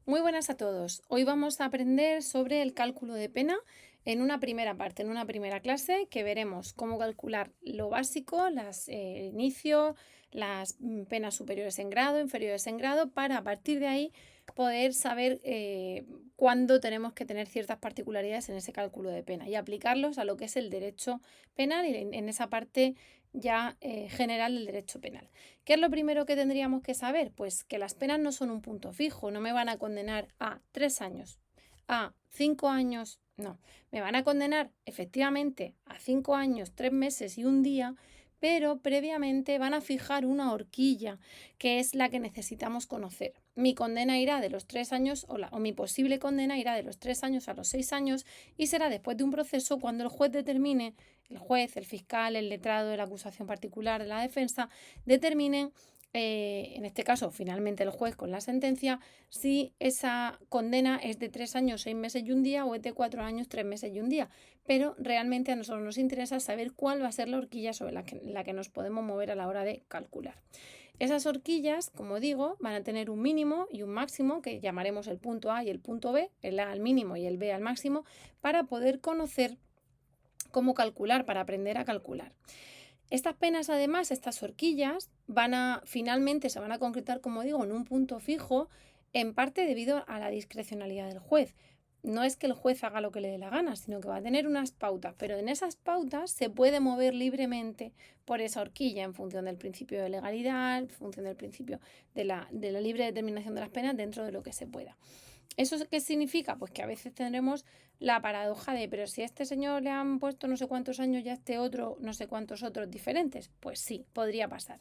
Muy buenas a todos. Hoy vamos a aprender sobre el cálculo de pena en una primera parte, en una primera clase, que veremos cómo calcular lo básico, inicio, las penas superiores en grado, inferiores en grado, para a partir de ahí poder saber cuándo tenemos que tener ciertas particularidades en ese cálculo de pena y aplicarlos a lo que es el derecho penal y en esa parte ya general del derecho penal. ¿Qué es lo primero que tendríamos que saber? Pues que las penas no son un punto fijo, no me van a condenar a 3 años, a 5 años, no, me van a condenar efectivamente a 5 años, 3 meses y un día, pero previamente van a fijar una horquilla, que es la que necesitamos conocer. Mi condena irá de los 3 años, o mi posible condena irá de los 3 años a los 6 años, y será después de un proceso cuando el juez determine, el juez, el fiscal, el letrado de la acusación particular de la defensa, determinen, en este caso finalmente el juez con la sentencia, si esa condena es de 3 años, 6 meses y un día o es de 4 años, 3 meses y un día. Pero realmente a nosotros nos interesa saber cuál va a ser la horquilla sobre la que nos podemos mover a la hora de calcular. Esas horquillas, como digo, van a tener un mínimo y un máximo, que llamaremos el punto A y el punto B, el A al mínimo y el B al máximo, para poder conocer cómo calcular, para aprender a calcular. Estas penas, además, estas horquillas, finalmente se van a concretar, como digo, en un punto fijo, en parte debido a la discrecionalidad del juez. No es que el juez haga lo que le dé la gana, sino que va a tener unas pautas, pero en esas pautas se puede mover libremente por esa horquilla en función del principio de legalidad, en función del principio de la libre determinación de las penas dentro de lo que se pueda. ¿Eso qué significa? Pues que a veces tendremos la paradoja de, pero si a este señor le han puesto no sé cuántos años y a este otro no sé cuántos otros diferentes. Pues sí, podría pasar.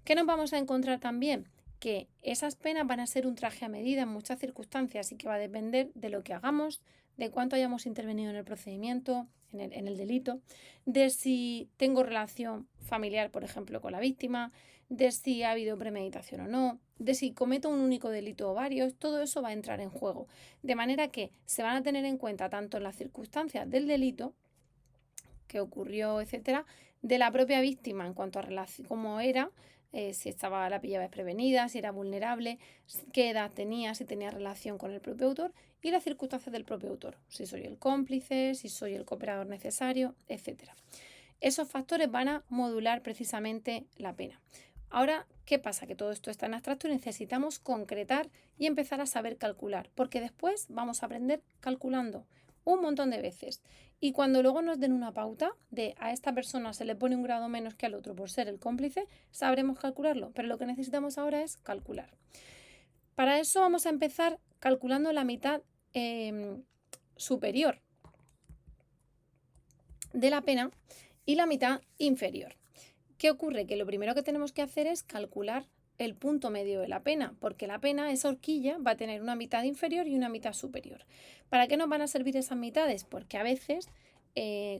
¿Qué nos vamos a encontrar también? Que esas penas van a ser un traje a medida en muchas circunstancias y que va a depender de lo que hagamos, de cuánto hayamos intervenido en el procedimiento, en el delito, de si tengo relación familiar, por ejemplo, con la víctima, de si ha habido premeditación o no, de si cometo un único delito o varios. Todo eso va a entrar en juego. De manera que se van a tener en cuenta tanto las circunstancias del delito que ocurrió, etcétera, de la propia víctima en cuanto a cómo era, si la pillaba desprevenida, si era vulnerable, qué edad tenía, si tenía relación con el propio autor y las circunstancias del propio autor, si soy el cómplice, si soy el cooperador necesario, etcétera. Esos factores van a modular precisamente la pena. Ahora, ¿qué pasa? Que todo esto está en abstracto y necesitamos concretar y empezar a saber calcular, porque después vamos a aprender calculando un montón de veces. Y cuando luego nos den una pauta de a esta persona se le pone un grado menos que al otro por ser el cómplice, sabremos calcularlo, pero lo que necesitamos ahora es calcular. Para eso vamos a empezar calculando la mitad superior de la pena y la mitad inferior. ¿Qué ocurre? Que lo primero que tenemos que hacer es calcular el punto medio de la pena, porque la pena, esa horquilla, va a tener una mitad inferior y una mitad superior. ¿Para qué nos van a servir esas mitades? Porque a veces,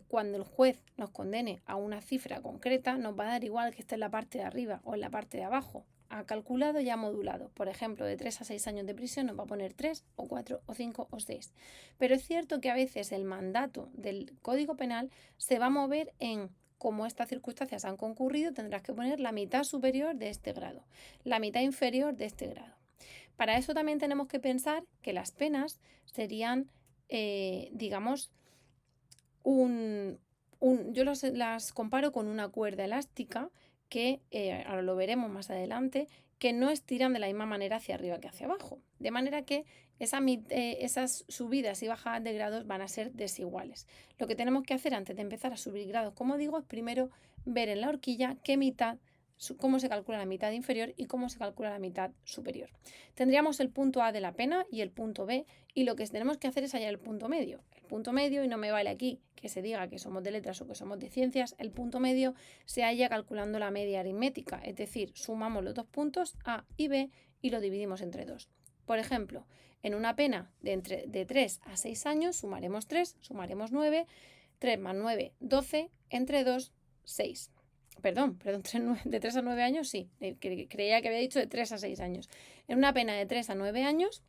cuando el juez nos condene a una cifra concreta, nos va a dar igual que esté en la parte de arriba o en la parte de abajo. Ha calculado y ha modulado. Por ejemplo, de 3 a 6 años de prisión nos va a poner 3 o 4 o 5 o 6. Pero es cierto que a veces el mandato del Código Penal se va a mover en como estas circunstancias han concurrido, tendrás que poner la mitad superior de este grado, la mitad inferior de este grado. Para eso también tenemos que pensar que las penas serían, digamos, yo las comparo con una cuerda elástica que, ahora lo veremos más adelante, que no estiran de la misma manera hacia arriba que hacia abajo. De manera que esas subidas y bajadas de grados van a ser desiguales. Lo que tenemos que hacer antes de empezar a subir grados, como digo, es primero ver en la horquilla cómo se calcula la mitad inferior y cómo se calcula la mitad superior. Tendríamos el punto A de la pena y el punto B, y lo que tenemos que hacer es hallar el punto medio. El punto medio, y no me vale aquí que se diga que somos de letras o que somos de ciencias, el punto medio se halla calculando la media aritmética, es decir, sumamos los dos puntos A y B y lo dividimos entre 2. Por ejemplo, en una pena de 3 a 6 años sumaremos 3, sumaremos 9, 3 más 9, 12, entre 2, 6. Perdón, de 3 a 9 años sí, creía que había dicho de 3 a 6 años. En una pena de 3 a 9 años,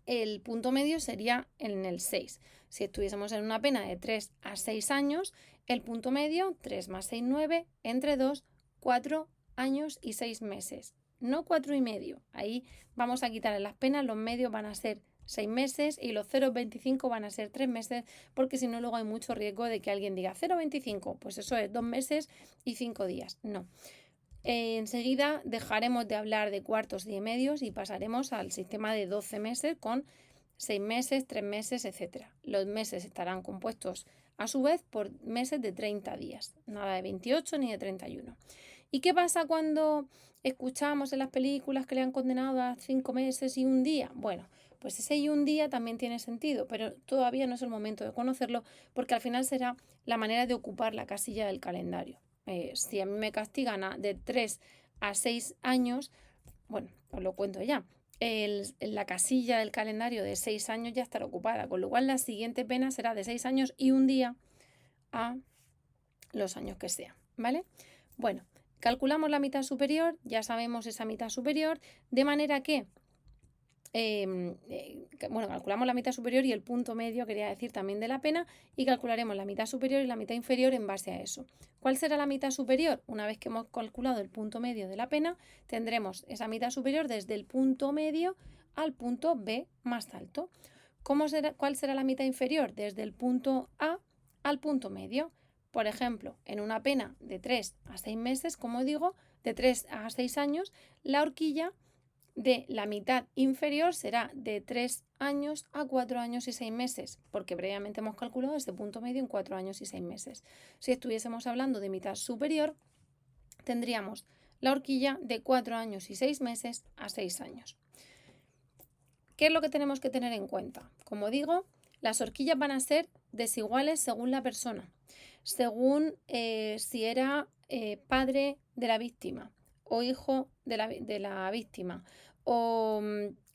el punto medio sería en el 6. Si estuviésemos en una pena de 3 a 6 años, el punto medio, 3 más 6, 9, entre 2, 4 años y 6 meses. no 4,5. Ahí vamos a quitarle las penas, los medios van a ser 6 meses y los 0,25 van a ser 3 meses, porque si no luego hay mucho riesgo de que alguien diga 0,25, pues eso es 2 meses y 5 días. No. Enseguida dejaremos de hablar de cuartos y de medios y pasaremos al sistema de 12 meses con 6 meses, 3 meses, etc. Los meses estarán compuestos a su vez por meses de 30 días, nada de 28 ni de 31. ¿Y qué pasa cuando escuchamos en las películas que le han condenado a 5 meses y un día? Bueno, pues ese y un día también tiene sentido, pero todavía no es el momento de conocerlo porque al final será la manera de ocupar la casilla del calendario. Si a mí me castigan de 3 a 6 años, bueno, os lo cuento ya. La casilla del calendario de 6 años ya estará ocupada, con lo cual la siguiente pena será de 6 años y un día a los años que sean, ¿vale? Bueno, calculamos la mitad superior, ya sabemos esa mitad superior, de manera que calculamos la mitad superior y el punto medio, quería decir, también de la pena, y calcularemos la mitad superior y la mitad inferior en base a eso. ¿Cuál será la mitad superior? Una vez que hemos calculado el punto medio de la pena, tendremos esa mitad superior desde el punto medio al punto B más alto. ¿Cuál será la mitad inferior? Desde el punto A al punto medio. Por ejemplo, en una pena de 3 a 6 meses, como digo, de 3 a 6 años, la horquilla de la mitad inferior será de 3 años a 4 años y 6 meses, porque previamente hemos calculado este punto medio en 4 años y 6 meses. Si estuviésemos hablando de mitad superior, tendríamos la horquilla de 4 años y 6 meses a 6 años. ¿Qué es lo que tenemos que tener en cuenta? Como digo, las horquillas van a ser desiguales según la persona, según si era padre de la víctima o hijo de la víctima, o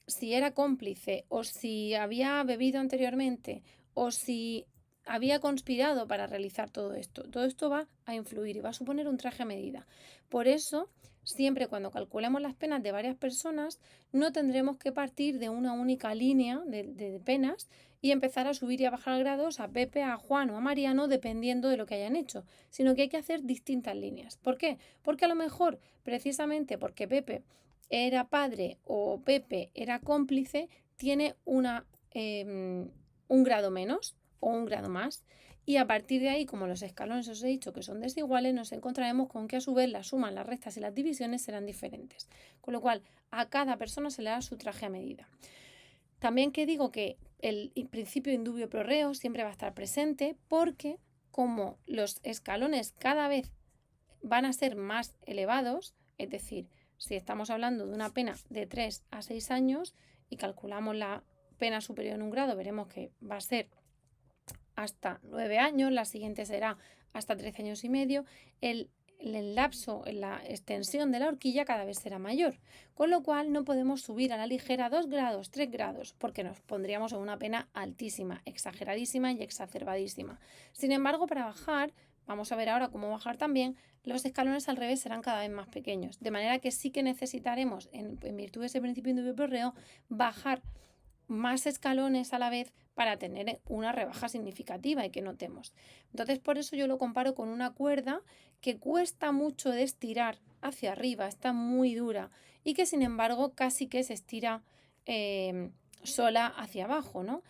si era cómplice, o si había bebido anteriormente, o si había conspirado para realizar todo esto. Todo esto va a influir y va a suponer un traje a medida. Por eso, siempre cuando calculemos las penas de varias personas, no tendremos que partir de una única línea de penas y empezar a subir y a bajar grados a Pepe, a Juan o a Mariano dependiendo de lo que hayan hecho, sino que hay que hacer distintas líneas. ¿Por qué? Porque a lo mejor, precisamente porque Pepe era padre o Pepe era cómplice, tiene un grado menos o un grado más. Y a partir de ahí, como los escalones os he dicho que son desiguales, nos encontraremos con que a su vez las sumas, las restas y las divisiones serán diferentes. Con lo cual, a cada persona se le da su traje a medida. También que digo que el principio indubio pro reo siempre va a estar presente porque como los escalones cada vez van a ser más elevados, es decir, si estamos hablando de una pena de 3 a 6 años y calculamos la pena superior en un grado, veremos que va a ser hasta 9 años, la siguiente será hasta 13 años y medio, el lapso, la extensión de la horquilla cada vez será mayor, con lo cual no podemos subir a la ligera 2 grados, 3 grados, porque nos pondríamos en una pena altísima, exageradísima y exacerbadísima. Sin embargo, para bajar, vamos a ver ahora cómo bajar también, los escalones al revés serán cada vez más pequeños, de manera que sí que necesitaremos, en virtud de ese principio indubio pro reo, bajar más escalones a la vez para tener una rebaja significativa y que notemos. Entonces, por eso yo lo comparo con una cuerda que cuesta mucho de estirar hacia arriba, está muy dura y que sin embargo casi que se estira sola hacia abajo, ¿no?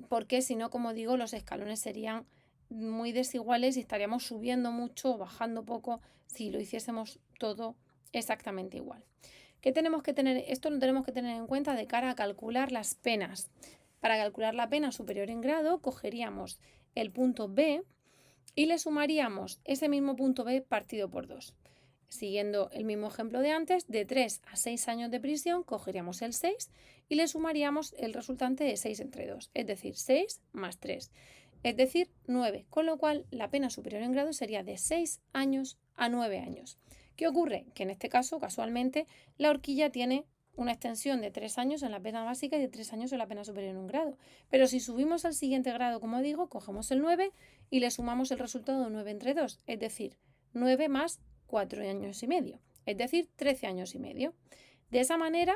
Porque si no, como digo, los escalones serían muy desiguales y estaríamos subiendo mucho o bajando poco si lo hiciésemos todo exactamente igual. ¿Qué tenemos que tener? Esto lo tenemos que tener en cuenta de cara a calcular las penas. Para calcular la pena superior en grado, cogeríamos el punto B y le sumaríamos ese mismo punto B partido por 2. Siguiendo el mismo ejemplo de antes, de 3 a 6 años de prisión, cogeríamos el 6 y le sumaríamos el resultante de 6 entre 2, es decir, 6 más 3, es decir, 9, con lo cual la pena superior en grado sería de 6 años a 9 años. ¿Qué ocurre? Que en este caso, casualmente, la horquilla tiene una extensión de 3 años en la pena básica y de 3 años en la pena superior en un grado. Pero si subimos al siguiente grado, como digo, cogemos el 9 y le sumamos el resultado de 9 entre 2, es decir, 9 más 4 años y medio, es decir, 13 años y medio. De esa manera,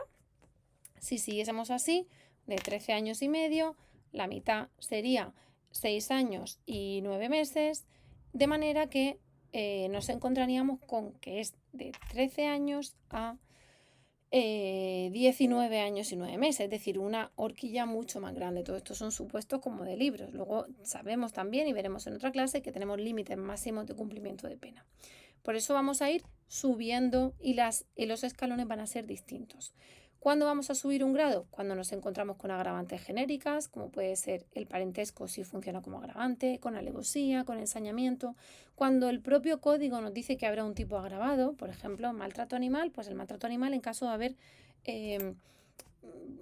si siguiésemos así, de 13 años y medio, la mitad sería 6 años y 9 meses, de manera que nos encontraríamos con que es de 13 años a 19 años y 9 meses, es decir, una horquilla mucho más grande. Todo esto son supuestos como de libros. Luego sabemos también y veremos en otra clase que tenemos límites máximos de cumplimiento de pena. Por eso vamos a ir subiendo y los escalones van a ser distintos. ¿Cuándo vamos a subir un grado? Cuando nos encontramos con agravantes genéricas, como puede ser el parentesco si funciona como agravante, con alevosía, con ensañamiento. Cuando el propio código nos dice que habrá un tipo agravado, por ejemplo, maltrato animal, pues el maltrato animal en caso de haber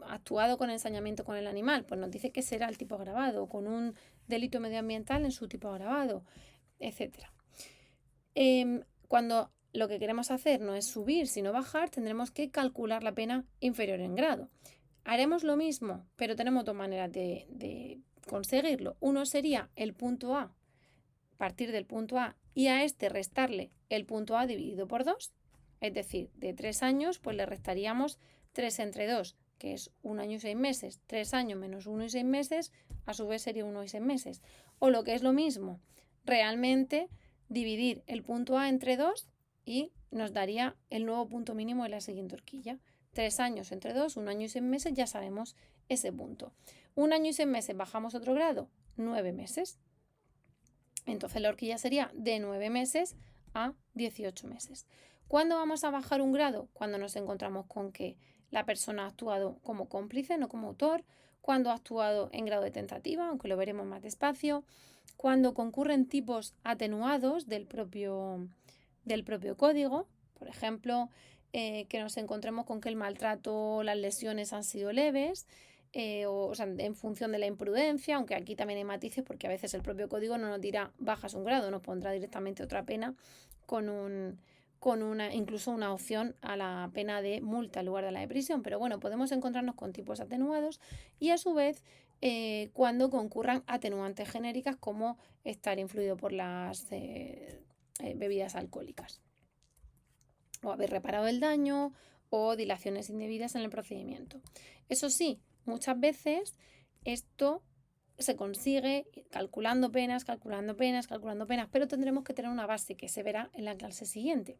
actuado con ensañamiento con el animal, pues nos dice que será el tipo agravado, con un delito medioambiental en su tipo agravado, etc. Cuando lo que queremos hacer no es subir, sino bajar, tendremos que calcular la pena inferior en grado. Haremos lo mismo, pero tenemos dos maneras de conseguirlo. Uno sería el punto A, partir del punto A y a este restarle el punto A dividido por 2. Es decir, de 3 años, pues le restaríamos 3 entre 2, que es 1 año y 6 meses. 3 años menos 1 y 6 meses, a su vez sería 1 y 6 meses. O lo que es lo mismo, realmente dividir el punto A entre 2 y nos daría el nuevo punto mínimo de la siguiente horquilla. 3 años entre 2, 1 año y 6 meses, ya sabemos ese punto. 1 año y 6 meses, bajamos otro grado, 9 meses. Entonces la horquilla sería de 9 meses a 18 meses. ¿Cuándo vamos a bajar un grado? Cuando nos encontramos con que la persona ha actuado como cómplice, no como autor, cuando ha actuado en grado de tentativa, aunque lo veremos más despacio, cuando concurren tipos atenuados del propio código, por ejemplo, que nos encontremos con que el maltrato o las lesiones han sido leves, o sea, en función de la imprudencia, aunque aquí también hay matices porque a veces el propio código no nos dirá bajas un grado, nos pondrá directamente otra pena con incluso una opción a la pena de multa en lugar de la de prisión. Pero bueno, podemos encontrarnos con tipos atenuados y a su vez cuando concurran atenuantes genéricas como estar influido por las bebidas alcohólicas o haber reparado el daño o dilaciones indebidas en el procedimiento. Eso sí, muchas veces esto se consigue calculando penas, pero tendremos que tener una base que se verá en la clase siguiente.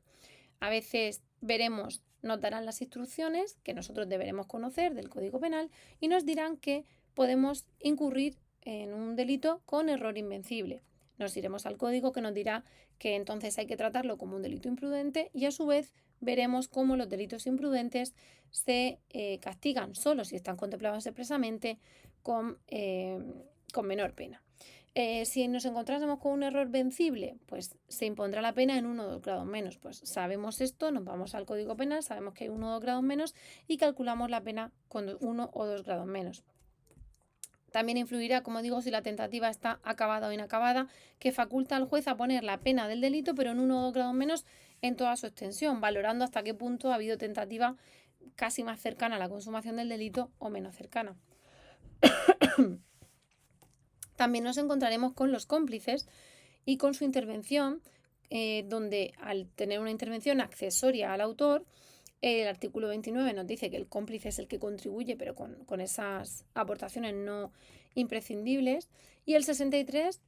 A veces veremos, nos darán las instrucciones que nosotros deberemos conocer del Código Penal y nos dirán que podemos incurrir en un delito con error invencible. Nos iremos al código que nos dirá que entonces hay que tratarlo como un delito imprudente y a su vez veremos cómo los delitos imprudentes se castigan solo si están contemplados expresamente con menor pena. Si nos encontrásemos con un error vencible, pues se impondrá la pena en 1 o 2 grados menos. Pues sabemos esto, nos vamos al Código Penal, sabemos que hay 1 o 2 grados menos y calculamos la pena con 1 o 2 grados menos. También influirá, como digo, si la tentativa está acabada o inacabada, que faculta al juez a poner la pena del delito, pero en 1 o 2 grados menos en toda su extensión, valorando hasta qué punto ha habido tentativa casi más cercana a la consumación del delito o menos cercana. También nos encontraremos con los cómplices y con su intervención, donde al tener una intervención accesoria al autor, el artículo 29 nos dice que el cómplice es el que contribuye, pero con esas aportaciones no imprescindibles, y el 63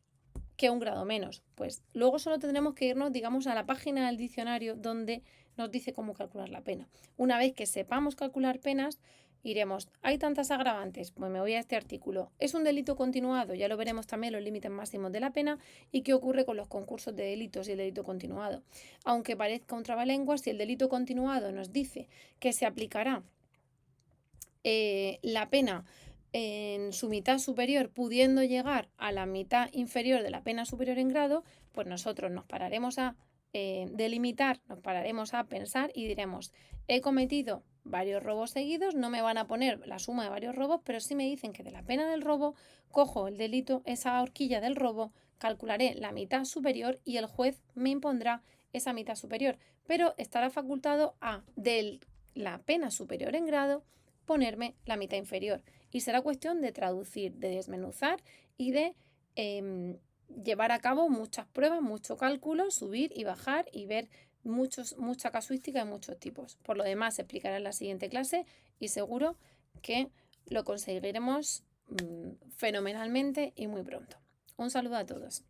que un grado menos. Pues luego solo tendremos que irnos, digamos, a la página del diccionario donde nos dice cómo calcular la pena. Una vez que sepamos calcular penas, iremos, hay tantas agravantes, pues me voy a este artículo. ¿Es un delito continuado? Ya lo veremos también los límites máximos de la pena y qué ocurre con los concursos de delitos y el delito continuado. Aunque parezca un trabalenguas, si el delito continuado nos dice que se aplicará la pena en su mitad superior, pudiendo llegar a la mitad inferior de la pena superior en grado, pues nosotros nos pararemos a delimitar, nos pararemos a pensar y diremos, he cometido varios robos seguidos, no me van a poner la suma de varios robos, pero sí me dicen que de la pena del robo cojo el delito, esa horquilla del robo, calcularé la mitad superior y el juez me impondrá esa mitad superior, pero estará facultado a de la pena superior en grado ponerme la mitad inferior. Y será cuestión de traducir, de desmenuzar y de llevar a cabo muchas pruebas, mucho cálculo, subir y bajar y ver mucha casuística y muchos tipos. Por lo demás, se explicará en la siguiente clase y seguro que lo conseguiremos fenomenalmente y muy pronto. Un saludo a todos.